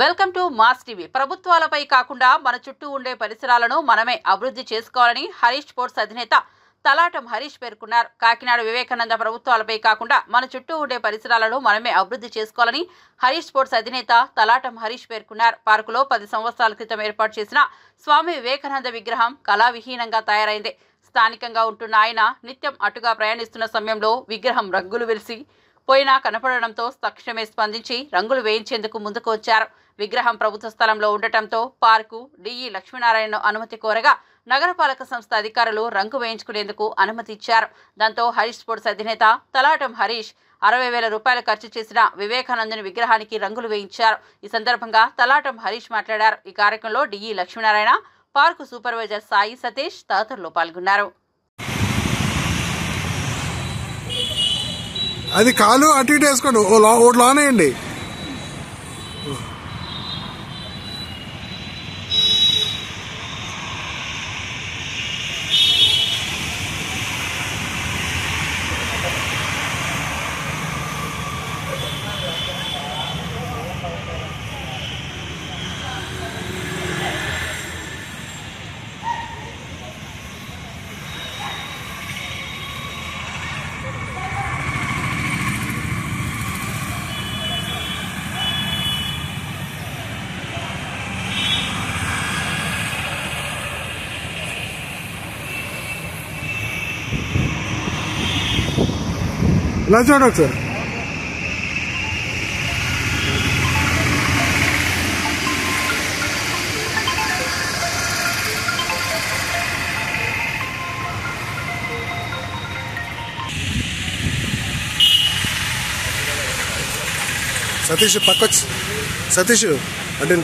Welcome to mass TV. ప్రభుత్వాలపై కాకుండా మన చుట్టూ ఉండే పరిసరాలను మనమే అభివృద్ధి చేసుకోవాలని హరీష్ స్పోర్ట్స్ అధినేత తలాటం హరీష్ పేర్కొన్నారు. కాకినాడ వివేకానంద ప్రభుత్వాలపై కాకుండా మన చుట్టూ ఉండే పరిసరాలను మనమే అభివృద్ధి చేసుకోవాలని హరీష్ స్పోర్ట్స్ అధినేత తలాటం హరీష్ పేర్కొన్నారు. పార్కులో 10 సంవత్సరాల క్రితం ఏర్పాటు చేసిన స్వామి వివేకానంద విగ్రహం కళావిహీనంగా తయారైంది. స్థానికంగా ఉంటున్న ఆయన నిత్యం అటుగా ప్రయాణిస్తున్న సమయంలో విగ్రహం రంగులు వెలిసి పోయినా కనపడడంతో తక్షణమే స్పందించి రంగులు వేయించేందుకు ముందుకు వచ్చారు. విగ్రహం ప్రభుత్వ స్థలంలో ఉండటంతో పార్కు డిఈ లక్ష్మీనారాయణ అనుమతి కోరగా నగరపాలక సంస్థ అధికారులు రంగు వేయించుకునేందుకు అనుమతి ఇచ్చారు. దాంతో హరీష్ స్పోర్ట్స్ అధినేత తలాటం హరీష్ 60,000 రూపాయలు ఖర్చు చేసిన వివేకానందుని విగ్రహానికి రంగులు వేయించారు. ఈ సందర్భంగా తలాటం హరీష్ మాట్లాడారు. ఈ కార్యక్రమంలో DE Lakshminarayana, park supervisor Sai Satish తదితరులు పాల్గొన్నారు. అది కాలు అటు ఇటు వేసుకోండి, ఓ లానేయండి. ఇలా చూడండి సార్. సతీష్ పక్కొచ్చి, సతీష్ అంటే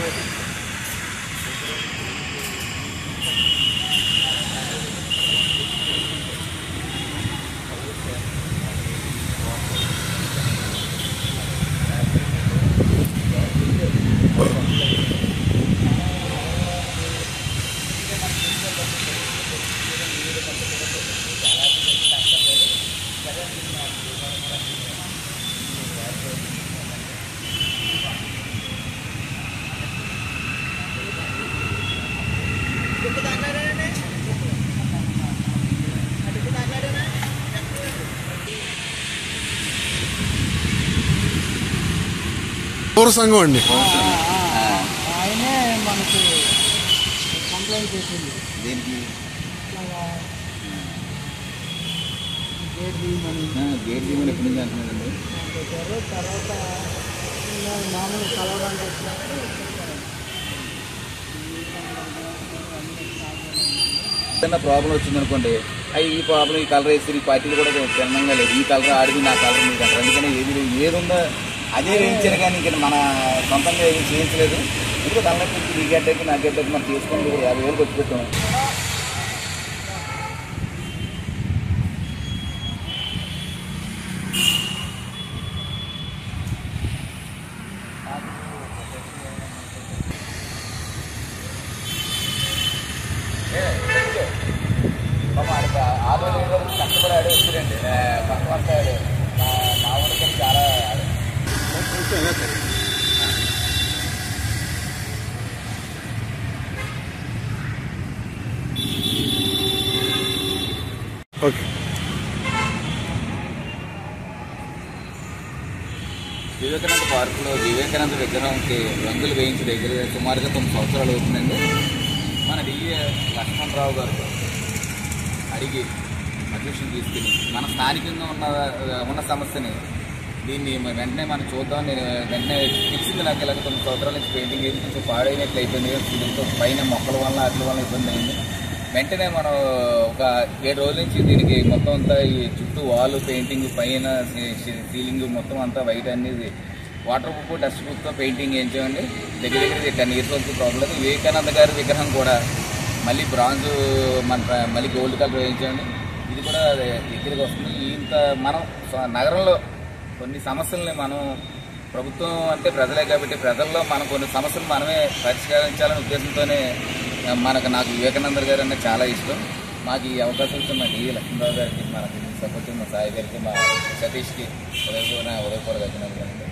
పౌర సంఘం అండి. ఆయనే మనకి కంప్లైంట్ చేసింది. గేట్ తీయమని ఎప్పటి నుంచి అంటున్నారండి. తర్వాత మామూలు కలవడానికి వచ్చినప్పుడు ఏదైనా ప్రాబ్లం వచ్చిందనుకోండి, ఈ ప్రాబ్లం ఈ కలర్ వేసి ఈ పార్టీలు కూడా చిన్నంగా లేదు, ఈ కలర్ ఆడిది నా కలర్ మీకు అంటారు. అందుకని ఏది ఉందో అదే వేయించారు, కానీ ఇంకా మన సొంతంగా ఏది చేయించలేదు. ఇప్పుడు తలనొప్పి ఈ గడ్డకి నా గడ్డకి మనం చేసుకుని 50,000 ఖర్చు పెట్టాము. ఆదో కష్టపడి ఆడే వచ్చిందండి, పక్క ఆడు మా ఊరికి చాలా ఓకే. వివేకానంద పార్కులో వివేకానంద విగ్రహంకి రంగులు వేయించి దగ్గర సుమారుగా 9 సంవత్సరాలు అవుతుందండి. మన డిఏ లక్ష్మణరావు గారు అడిగి పర్మిషన్ తీసుకుని మన స్థానికంగా ఉన్న సమస్యని దీన్ని వెంటనే మనం చూద్దాం. నేను వెంటనే తెలిసింది నాకు ఇలాగ 9 సంవత్సరాల నుంచి పెయింటింగ్ వేసి కొంచెం పాడైనట్లు అయిపోయింది, దీంతో పైన మొక్కల వల్ల అట్ల వల్ల ఇబ్బంది అయింది. వెంటనే మనం ఒక 7 రోజుల నుంచి దీనికి మొత్తం అంతా ఈ చుట్టూ వాల్ పెయింటింగ్, పైన సీలింగ్ మొత్తం అంతా వైట్ అనేది వాటర్ ప్రూఫ్ డస్ట్ ప్రూఫ్తో పెయింటింగ్ వేయించామండి. దగ్గర 10 years వరకు ప్రాబ్లం. వివేకానంద గారి విగ్రహం కూడా మళ్ళీ బ్రాంజ్ మళ్ళీ గోల్డ్ కలర్ వేయించామండి. ఇది కూడా దగ్గరికి వస్తుంది. ఇంత మనం నగరంలో కొన్ని సమస్యల్ని మనం ప్రభుత్వం అంటే ప్రజలే కాబట్టి ప్రజల్లో మనం కొన్ని సమస్యలు మనమే పరిష్కరించాలనే ఉద్దేశంతోనే నాకు వివేకానంద గారు అంటే చాలా ఇష్టం. మాకు ఈ అవకాశం ఇచ్చిన మా డిఈ లక్ష్మీరావు గారికి, మనకి సపోర్ట్ మా సాయి గారికి, మా సతీష్కి ఉదయపూర్వక అభినందనలు.